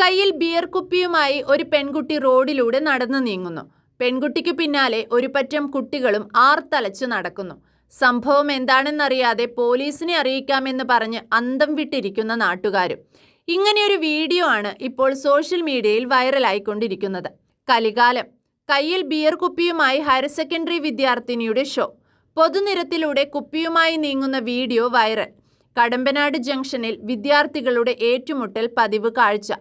കയ്യിൽ ബിയർ കുപ്പിയുമായി ഒരു പെൺകുട്ടി റോഡിലൂടെ നടന്നു നീങ്ങുന്നു. പെൺകുട്ടിക്കു പിന്നാലെ ഒരു പറ്റം കുട്ടികളും ആർത്തലച്ചു നടക്കുന്നു. സംഭവം എന്താണെന്നറിയാതെ പോലീസിനെ അറിയിക്കാമെന്ന് പറഞ്ഞ് അന്തം വിട്ടിരിക്കുന്ന നാട്ടുകാരും. ഇങ്ങനെയൊരു വീഡിയോ ആണ് ഇപ്പോൾ സോഷ്യൽ മീഡിയയിൽ വൈറലായിക്കൊണ്ടിരിക്കുന്നത്. കലികാലം. കയ്യിൽ ബിയർ കുപ്പിയുമായി ഹയർ സെക്കൻഡറി വിദ്യാർത്ഥിനിയുടെ ഷോ. പൊതുനിരത്തിലൂടെ കുപ്പിയുമായി നീങ്ങുന്ന വീഡിയോ വൈറൽ. കടമ്പനാട് ജംഗ്ഷനിൽ വിദ്യാർത്ഥികളുടെ ഏറ്റുമുട്ടൽ പതിവ് കാഴ്ച.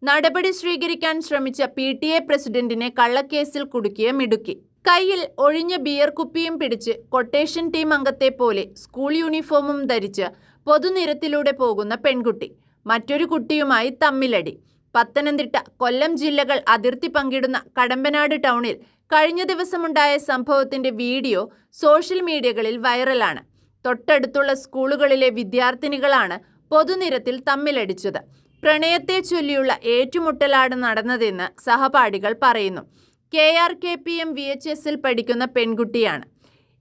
നടപടി സ്വീകരിക്കാൻ ശ്രമിച്ച PTA പ്രസിഡന്റിനെ കള്ളക്കേസിൽ കുടുക്കിയ മിടുക്കി. കയ്യിൽ ഒഴിഞ്ഞ ബിയർ കുപ്പിയും പിടിച്ച് കൊട്ടേഷൻ ടീം അംഗത്തെ പോലെ സ്കൂൾ യൂണിഫോമും ധരിച്ച് പൊതുനിരത്തിലൂടെ പോകുന്ന പെൺകുട്ടി. മറ്റൊരു കുട്ടിയുമായി തമ്മിലടി. പത്തനംതിട്ട, കൊല്ലം ജില്ലകൾ അതിർത്തി പങ്കിടുന്ന കടമ്പനാട് ടൗണിൽ കഴിഞ്ഞ ദിവസമുണ്ടായ സംഭവത്തിന്റെ വീഡിയോ സോഷ്യൽ മീഡിയകളിൽ വൈറലാണ്. തൊട്ടടുത്തുള്ള സ്കൂളുകളിലെ വിദ്യാർത്ഥിനികളാണ് പൊതുനിരത്തിൽ തമ്മിലടിച്ചത്. പ്രണയത്തെ ചൊല്ലിയുള്ള ഏറ്റുമുട്ടലാണ് നടന്നതെന്ന് സഹപാഠികൾ പറയുന്നു. KRKPM VHSൽ പഠിക്കുന്ന പെൺകുട്ടിയാണ്.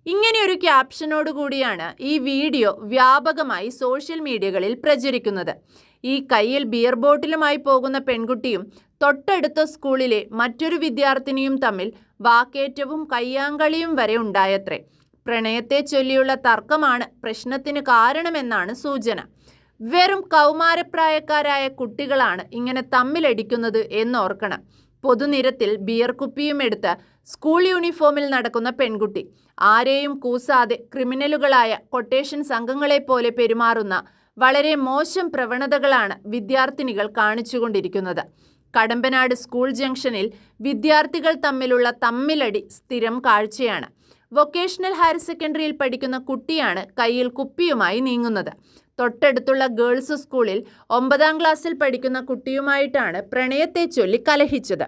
ഇങ്ങനെയൊരു ക്യാപ്ഷനോടുകൂടിയാണ് ഈ വീഡിയോ വ്യാപകമായി സോഷ്യൽ മീഡിയകളിൽ പ്രചരിക്കുന്നത്. ഈ കയ്യിൽ ബിയർ ബോട്ടിലുമായി പോകുന്ന പെൺകുട്ടിയും തൊട്ടടുത്ത സ്കൂളിലെ മറ്റൊരു വിദ്യാർത്ഥിനിയും തമ്മിൽ വാക്കേറ്റവും കയ്യാങ്കളിയും വരെ ഉണ്ടായത്രേ. പ്രണയത്തെ ചൊല്ലിയുള്ള തർക്കമാണ് പ്രശ്നത്തിന് കാരണമെന്നാണ് സൂചന. വെറും കൗമാരപ്രായക്കാരായ കുട്ടികളാണ് ഇങ്ങനെ തമ്മിലടിക്കുന്നത് എന്നോർക്കണം. പൊതുനിരത്തിൽ ബിയർ കുപ്പിയും എടുത്ത് സ്കൂൾ യൂണിഫോമിൽ നടക്കുന്ന പെൺകുട്ടി. ആരെയും കൂസാതെ ക്രിമിനലുകളായ കൊട്ടേഷൻ സംഘങ്ങളെപ്പോലെ പെരുമാറുന്ന വളരെ മോശം പ്രവണതകളാണ് വിദ്യാർത്ഥിനികൾ കാണിച്ചുകൊണ്ടിരിക്കുന്നത്. കടമ്പനാട് സ്കൂൾ ജംഗ്ഷനിൽ വിദ്യാർത്ഥികൾ തമ്മിലുള്ള തമ്മിലടി സ്ഥിരം കാഴ്ചയാണ്. വൊക്കേഷണൽ ഹയർ സെക്കൻഡറിയിൽ പഠിക്കുന്ന കുട്ടിയാണ് കയ്യിൽ കുപ്പിയുമായി നീങ്ങുന്നത്. തൊട്ടടുത്തുള്ള ഗേൾസ് സ്കൂളിൽ 9ാം ക്ലാസ്സിൽ പഠിക്കുന്ന കുട്ടിയുമായിട്ടാണ് പ്രണയത്തെ ചൊല്ലി കലഹിച്ചത്.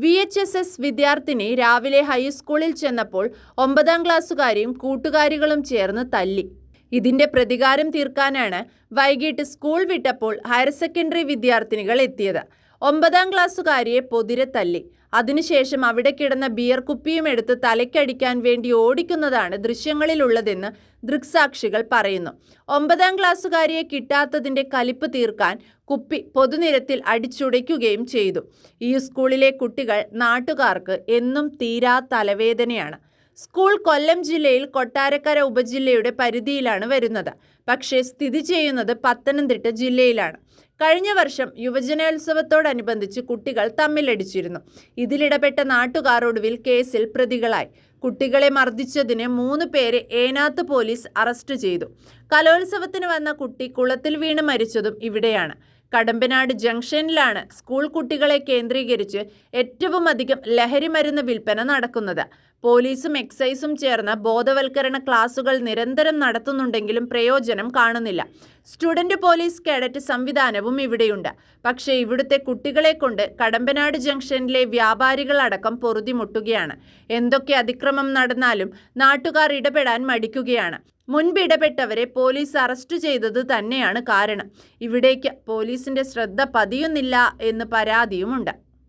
VHSS വിദ്യാർത്ഥിനി രാവിലെ ഹൈസ്കൂളിൽ ചെന്നപ്പോൾ 9ാം ക്ലാസ്സുകാരെയും കൂട്ടുകാരികളും ചേർന്ന് തല്ലി. ഇതിന്റെ പ്രതികാരം തീർക്കാനാണ് വൈകിട്ട് സ്കൂൾ വിട്ടപ്പോൾ ഹയർ സെക്കൻഡറി വിദ്യാർത്ഥിനികൾ എത്തിയത്. 9ാം ക്ലാസ്സുകാരിയെ പൊതിരെ തല്ലി. അതിനുശേഷം അവിടെ കിടന്ന ബിയർ കുപ്പിയും എടുത്ത് തലയ്ക്കടിക്കാൻ വേണ്ടി ഓടിക്കുന്നതാണ് ദൃശ്യങ്ങളിലുള്ളതെന്ന് ദൃക്സാക്ഷികൾ പറയുന്നു. 9ാം ക്ലാസ്സുകാരിയെ കിട്ടാത്തതിന്റെ കലിപ്പ് തീർക്കാൻ കുപ്പി പൊതുനിരത്തിൽ അടിച്ചുടയ്ക്കുകയും ചെയ്തു. ഈ സ്കൂളിലെ കുട്ടികൾ നാട്ടുകാർക്ക് എന്നും തീരാ തലവേദനയാണ്. സ്കൂൾ കൊല്ലം ജില്ലയിൽ കൊട്ടാരക്കര ഉപജില്ലയുടെ പരിധിയിലാണ് വരുന്നത്. പക്ഷേ സ്ഥിതി ചെയ്യുന്നത് പത്തനംതിട്ട ജില്ലയിലാണ്. കഴിഞ്ഞ വർഷം യുവജനോത്സവത്തോടനുബന്ധിച്ച് കുട്ടികൾ തമ്മിലടിച്ചിരുന്നു. ഇതിലിടപെട്ട നാട്ടുകാർ ഒടുവിൽ കേസിൽ പ്രതികളായി. കുട്ടികളെ മർദ്ദിച്ചതിന് 3 പേരെ ഏനാത്ത് പോലീസ് അറസ്റ്റ് ചെയ്തു. കലോത്സവത്തിന് വന്ന കുട്ടി കുളത്തിൽ വീണ് മരിച്ചതും ഇവിടെയാണ്. കടമ്പനാട് ജംഗ്ഷനിലാണ് സ്കൂൾ കുട്ടികളെ കേന്ദ്രീകരിച്ച് ഏറ്റവും അധികം ലഹരിമരുന്ന് വിൽപ്പന നടക്കുന്നത്. പോലീസും എക്സൈസും ചേർന്ന് ബോധവൽക്കരണ ക്ലാസുകൾ നിരന്തരം നടത്തുന്നുണ്ടെങ്കിലും പ്രയോജനം കാണുന്നില്ല. സ്റ്റുഡന്റ് പോലീസ് കേഡറ്റ് സംവിധാനവും ഇവിടെയുണ്ട്. പക്ഷേ ഇവിടുത്തെ കുട്ടികളെ കൊണ്ട് കടമ്പനാട് ജംഗ്ഷനിലെ വ്യാപാരികളടക്കം പൊറുതിമുട്ടുകയാണ്. എന്തൊക്കെ അതിക്രമം നടന്നാലും നാട്ടുകാർ ഇടപെടാൻ മടിക്കുകയാണ്. മുൻപ് ഇടപെട്ടവരെ പോലീസ് അറസ്റ്റ് ചെയ്തത് തന്നെയാണ് കാരണം. ഇവിടേക്ക് പോലീസിന്റെ ശ്രദ്ധ പതിയുന്നില്ല എന്ന് പരാതിയുമുണ്ട്.